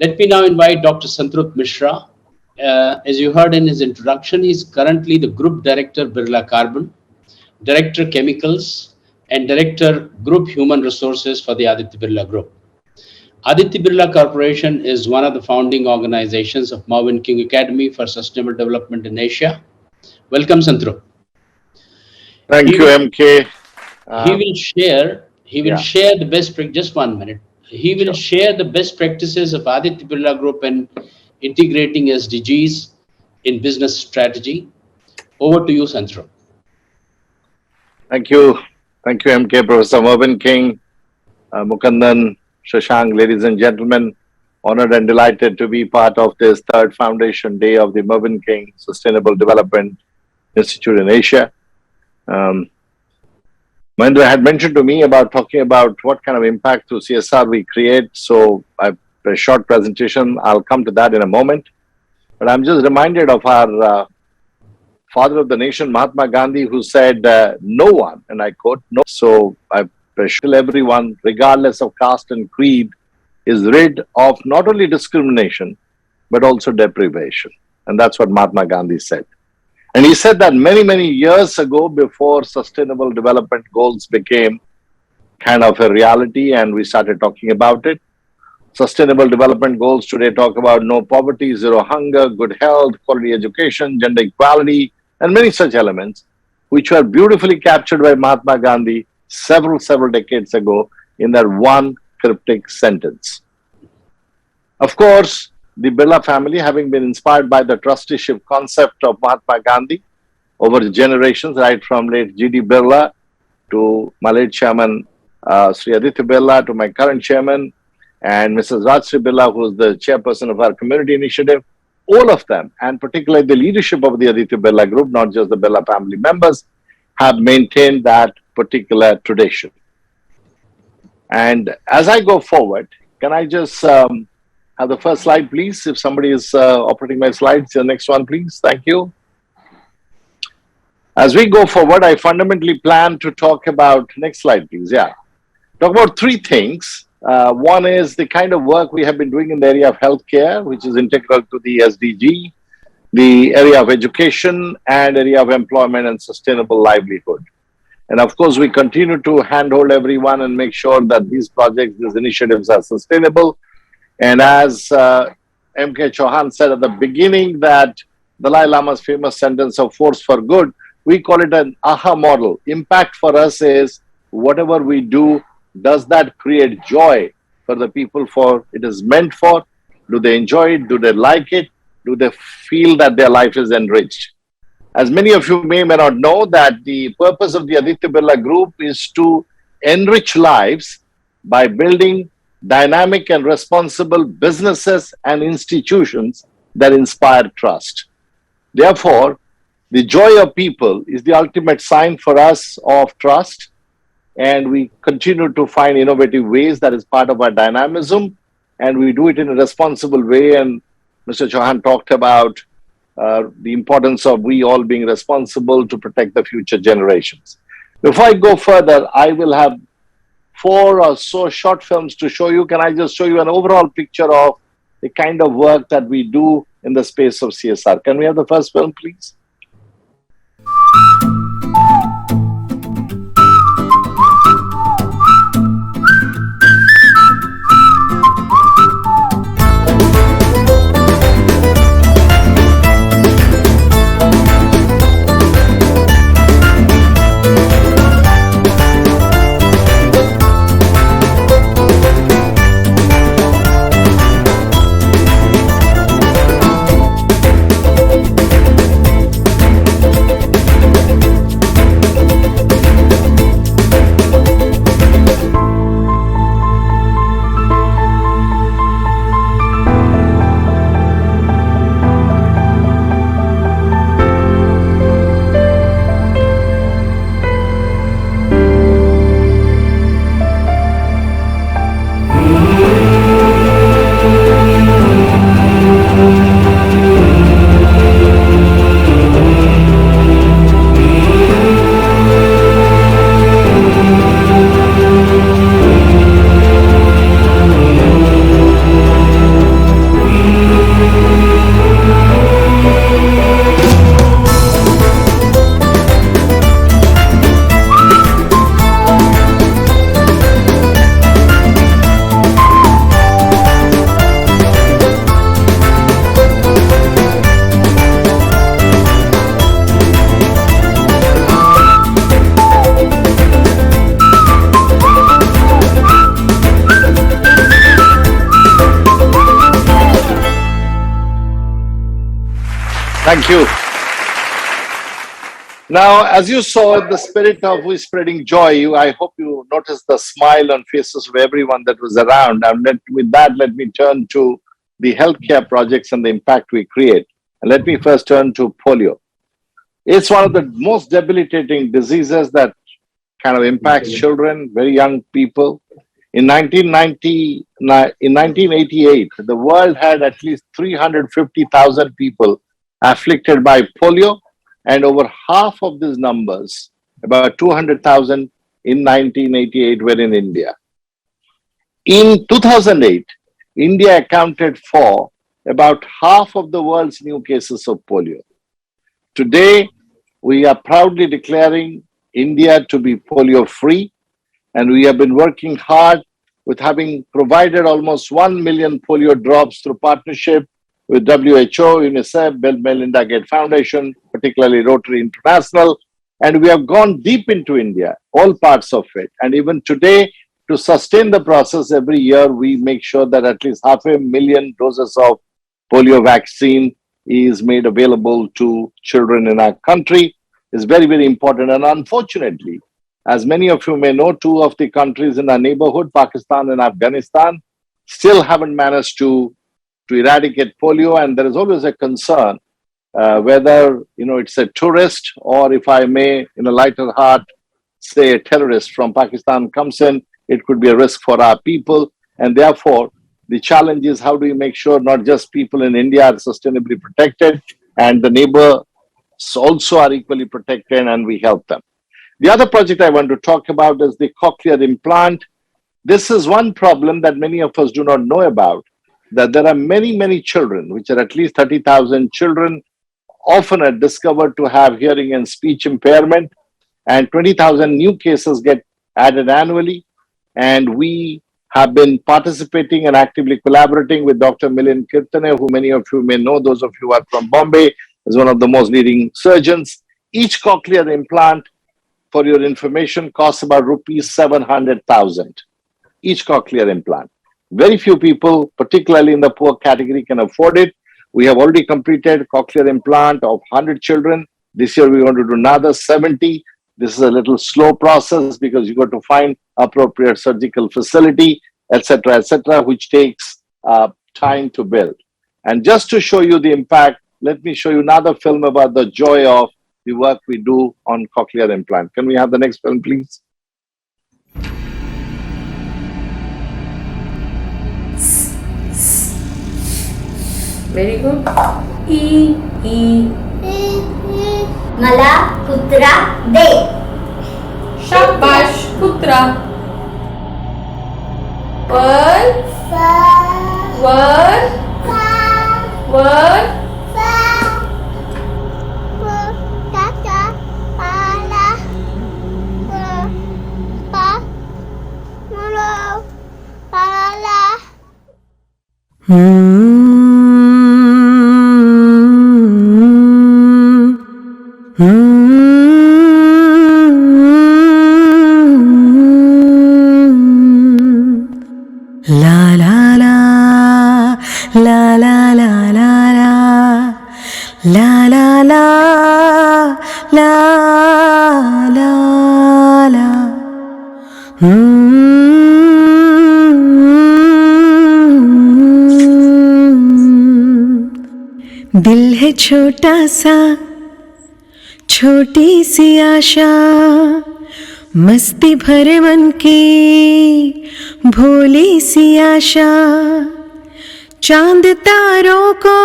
Let me now invite Dr. Santrupt Misra. As you heard in his introduction, he is currently the Group Director, Birla Carbon, Director, Chemicals, and Director, Group Human Resources for the Aditya Birla Group. Aditya Birla Corporation is one of the founding organizations of Mervyn King Academy for Sustainable Development in Asia. Welcome, Santrupt. Thank you, MK. He will share the best just 1 minute. He will share the best practices of Aditya Birla Group in integrating SDGs in business strategy. Over to you, Santrupt. Thank you, MK, Professor Mervyn King, Mukandan, Shashank, ladies and gentlemen. Honored and delighted to be part of this third Foundation Day of the Mervyn King Sustainable Development Institute in Asia. Mahendra had mentioned to me about talking about what kind of impact through CSR we create. So a short presentation, I'll come to that in a moment. But I'm just reminded of our father of the nation, Mahatma Gandhi, who said, no one, and I quote, no. So I tell everyone, regardless of caste and creed, is rid of not only discrimination, but also deprivation. And that's what Mahatma Gandhi said. And he said that many, many years ago, before Sustainable Development Goals became kind of a reality and we started talking about it. Sustainable Development Goals today talk about no poverty, zero hunger, good health, quality education, gender equality, and many such elements, which were beautifully captured by Mahatma Gandhi several decades ago in that one cryptic sentence. Of course, the Birla family, having been inspired by the trusteeship concept of Mahatma Gandhi over the generations, right from late G.D. Birla to my late chairman, Sri Aditya Birla, to my current chairman, and Mrs. Rajsri Birla, who is the chairperson of our community initiative, all of them, and particularly the leadership of the Aditya Birla Group, not just the Birla family members, have maintained that particular tradition. And as I go forward, can I just have the first slide, please? If somebody is operating my slides, the next one, please. Thank you. As we go forward, I fundamentally plan to talk about, next slide, please. Yeah. Talk about three things. One is the kind of work we have been doing in the area of healthcare, which is integral to the SDG, the area of education, and area of employment and sustainable livelihood. And of course, we continue to handhold everyone and make sure that these projects, these initiatives are sustainable. And as M.K. Chauhan said at the beginning, that Dalai Lama's famous sentence of force for good, we call it an AHA model. Impact for us is whatever we do, does that create joy for the people for it is meant for? Do they enjoy it? Do they like it? Do they feel that their life is enriched? As many of you may or may not know, that the purpose of the Aditya Birla Group is to enrich lives by building dynamic and responsible businesses and institutions that inspire trust. Therefore, the joy of people is the ultimate sign for us of trust, and we continue to find innovative ways that is part of our dynamism, and we do it in a responsible way. And Mr. Chauhan talked about the importance of we all being responsible to protect the future generations. Before I go further, I will have 4 or so short films to show you. Can I just show you an overall picture of the kind of work that we do in the space of CSR? Can we have the first film, please? Thank you. Now, as you saw, in the spirit of we spreading joy, I hope you noticed the smile on faces of everyone that was around. And with that, let me turn to the healthcare projects and the impact we create. And let me first turn to polio. It's one of the most debilitating diseases that kind of impacts children, very young people. In 1988, the world had at least 350,000 people afflicted by polio, and over half of these numbers, about 200,000 in 1988, were in India. In 2008, India accounted for about half of the world's new cases of polio. Today, we are proudly declaring India to be polio-free, and we have been working hard with having provided almost 1 million polio drops through partnership with WHO, UNICEF, Bill Melinda Gates Foundation, particularly Rotary International, and we have gone deep into India, all parts of it. And even today, to sustain the process every year, we make sure that at least 500,000 doses of polio vaccine is made available to children in our country. It's very, very important. And unfortunately, as many of you may know, two of the countries in our neighborhood, Pakistan and Afghanistan, still haven't managed to eradicate polio. And there is always a concern whether it's a tourist or, if I may, in a lighter heart, say a terrorist from Pakistan comes in, it could be a risk for our people. And therefore, the challenge is how do we make sure not just people in India are sustainably protected and the neighbors also are equally protected and we help them. The other project I want to talk about is the cochlear implant. This is one problem that many of us do not know about, that there are many, many children, which are at least 30,000 children, often are discovered to have hearing and speech impairment, and 20,000 new cases get added annually. And we have been participating and actively collaborating with Dr. Milind Kirtane, who many of you may know, those of you who are from Bombay, is one of the most leading surgeons. Each cochlear implant, for your information, costs about rupees 700,000. Each cochlear implant. Very few people, particularly in the poor category, can afford it. We have already completed cochlear implant of 100 children. This year we want to do another 70. This is a little slow process because you got to find appropriate surgical facility, etc., which takes time to build. And just to show you the impact, let me show you another film about the joy of the work we do on cochlear implant. Can we have the next film, please? Very good. E. मला कुत्रा दे. शाबाश कुत्रा. वर La la la la la la la la la la la la la la दिल है छोटा सा छोटी सी आशा मस्ती भरे मन की भोली सी आशा चांद तारों को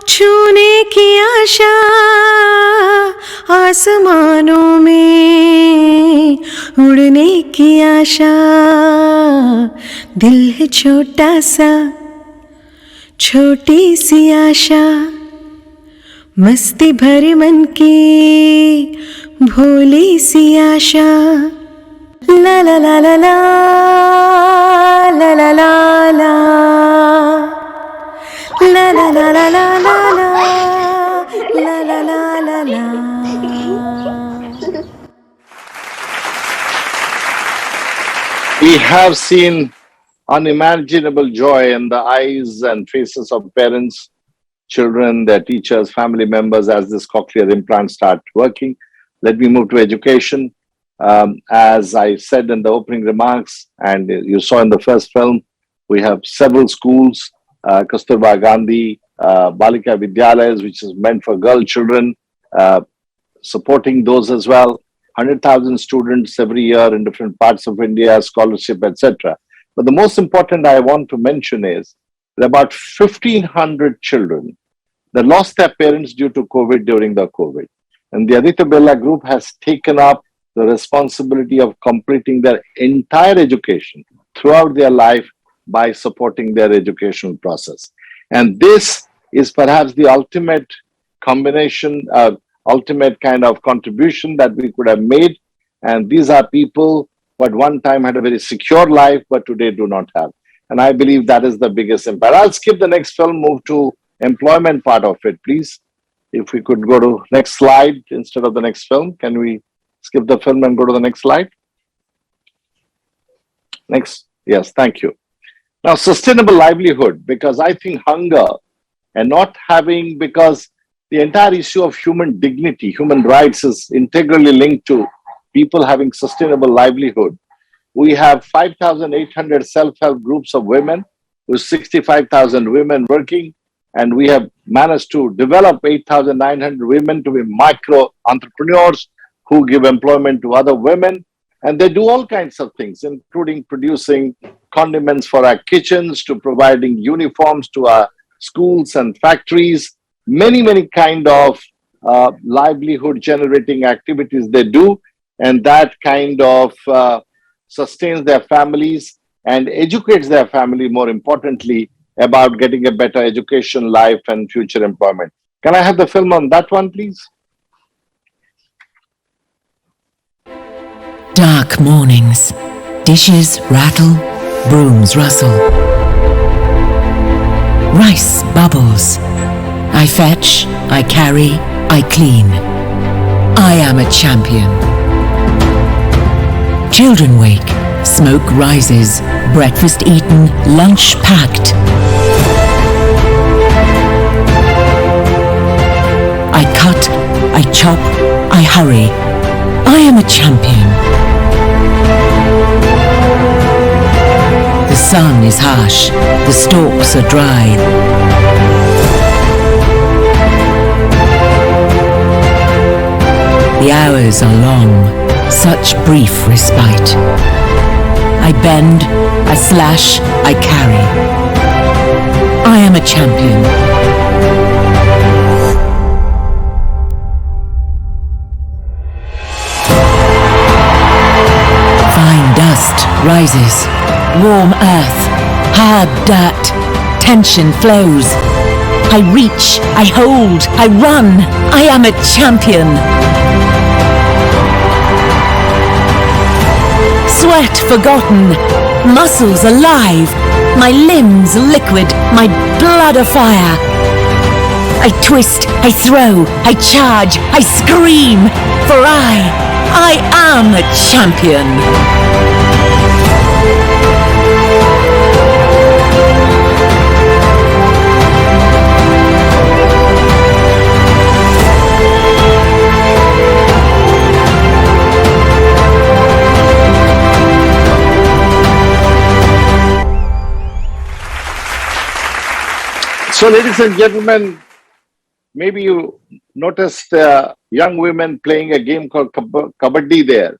छूने की आशा आसमानों में उड़ने की आशा दिल है छोटा सा छोटी सी आशा मस्ती भरे मन की भोली सी आशा ला ला ला ला ला ला ला ला ला ला ला ला ला ला ला ला ला ला ला. We have seen unimaginable joy in the eyes and faces of parents children, their teachers, family members as this cochlear implants start working. Let me move to education. As I said in the opening remarks, and you saw in the first film, we have several schools, Kasturba Gandhi, Balika Vidyalayas, which is meant for girl children, supporting those as well. 100,000 students every year in different parts of India, scholarship, etc. But the most important I want to mention is that about 1,500 children that lost their parents due to COVID during the COVID. And the Aditya Birla Group has taken up the responsibility of completing their entire education throughout their life by supporting their educational process. And this is perhaps the ultimate combination, ultimate kind of contribution that we could have made. And these are people who at one time had a very secure life, but today do not have. And I believe that is the biggest impact. I'll skip the next film, move to employment part of it, please. If we could go to next slide instead of the next film. Can we skip the film and go to the next slide? Next. Yes, thank you. Now, sustainable livelihood, because I think hunger and not having, because the entire issue of human dignity, human rights is integrally linked to people having sustainable livelihood. We have 5,800 self-help groups of women with 65,000 women working, and we have managed to develop 8,900 women to be micro entrepreneurs who give employment to other women. And they do all kinds of things, including producing condiments for our kitchens, to providing uniforms to our schools and factories. Many kind of livelihood generating activities they do. And that kind of sustains their families and educates their family, more importantly, about getting a better education, life, and future employment. Can I have the film on that one, please? Dark mornings, dishes rattle, brooms rustle. Rice bubbles. I fetch, I carry, I clean. I am a champion. Children wake, smoke rises, breakfast eaten, lunch packed. I cut, I chop, I hurry. I am a champion. The sun is harsh, the stalks are dry. The hours are long, such brief respite. I bend, I slash, I carry. I am a champion. Rises, warm earth, hard dirt, tension flows. I reach, I hold, I run, I am a champion. Sweat forgotten, muscles alive, my limbs liquid, my blood afire. I twist, I throw, I charge, I scream, for I am a champion. So, ladies and gentlemen, maybe you noticed young women playing a game called Kabaddi there.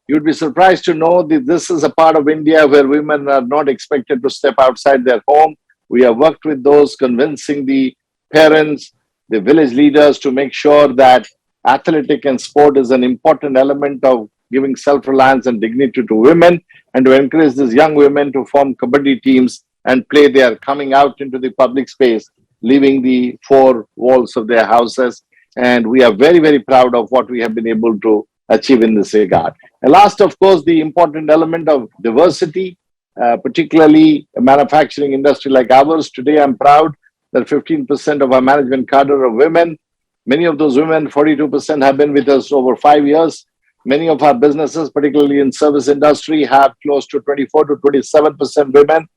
You'd be surprised to know that this is a part of India where women are not expected to step outside their home. We have worked with those, convincing the parents, the village leaders to make sure that athletic and sport is an important element of giving self-reliance and dignity to women, and to encourage these young women to form Kabaddi teams and play there, coming out into the public space, leaving the four walls of their houses. And we are very proud of what we have been able to achieve in this regard. And last, of course, the important element of diversity, particularly a manufacturing industry like ours. Today, I'm proud that 15% of our management cadre are women. Many of those women, 42%, have been with us over 5 years. Many of our businesses, particularly in service industry, have close to 24 to 27% women.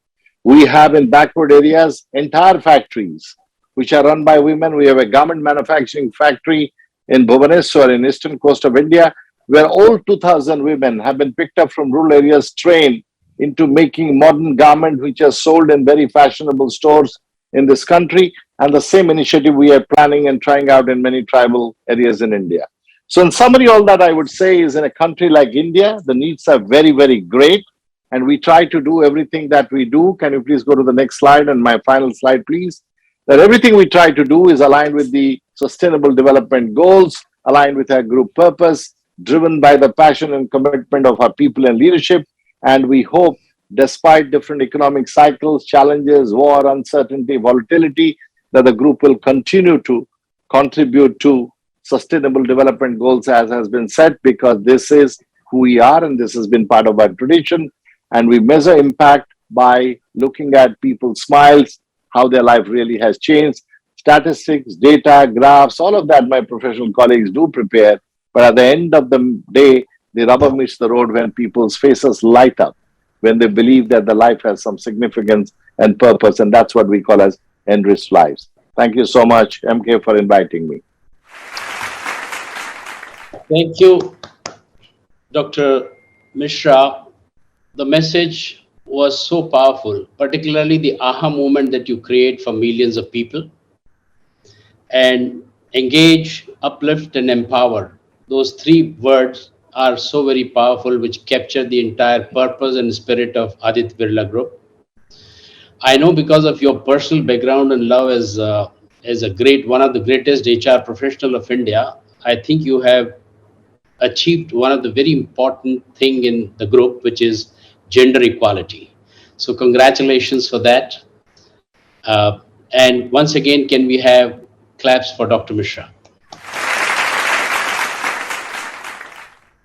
We have in backward areas entire factories which are run by women. We have a garment manufacturing factory in Bhubaneswar in eastern coast of India, where all 2,000 women have been picked up from rural areas, trained into making modern garments which are sold in very fashionable stores in this country. And the same initiative we are planning and trying out in many tribal areas in India. So in summary, all that I would say is in a country like India, the needs are very, very great. And we try to do everything that we do. Can you please go to the next slide and my final slide, please? That everything we try to do is aligned with the Sustainable Development Goals, aligned with our group purpose, driven by the passion and commitment of our people and leadership. And we hope, despite different economic cycles, challenges, war, uncertainty, volatility, that the group will continue to contribute to Sustainable Development Goals as has been said, because this is who we are and this has been part of our tradition. And we measure impact by looking at people's smiles, how their life really has changed. Statistics, data, graphs, all of that my professional colleagues do prepare. But at the end of the day, the rubber meets the road when people's faces light up, when they believe that the life has some significance and purpose. And that's what we call as enriched lives. Thank you so much, MK, for inviting me. Thank you, Dr. Mishra. The message was so powerful, particularly the aha moment that you create for millions of people. And engage, uplift, and empower. Those three words are so very powerful, which capture the entire purpose and spirit of Aditya Birla Group. I know because of your personal background and love as one of the greatest HR professional of India, I think you have achieved one of the very important thing in the group, which is gender equality. So congratulations for that. And once again, can we have claps for Dr. Mishra?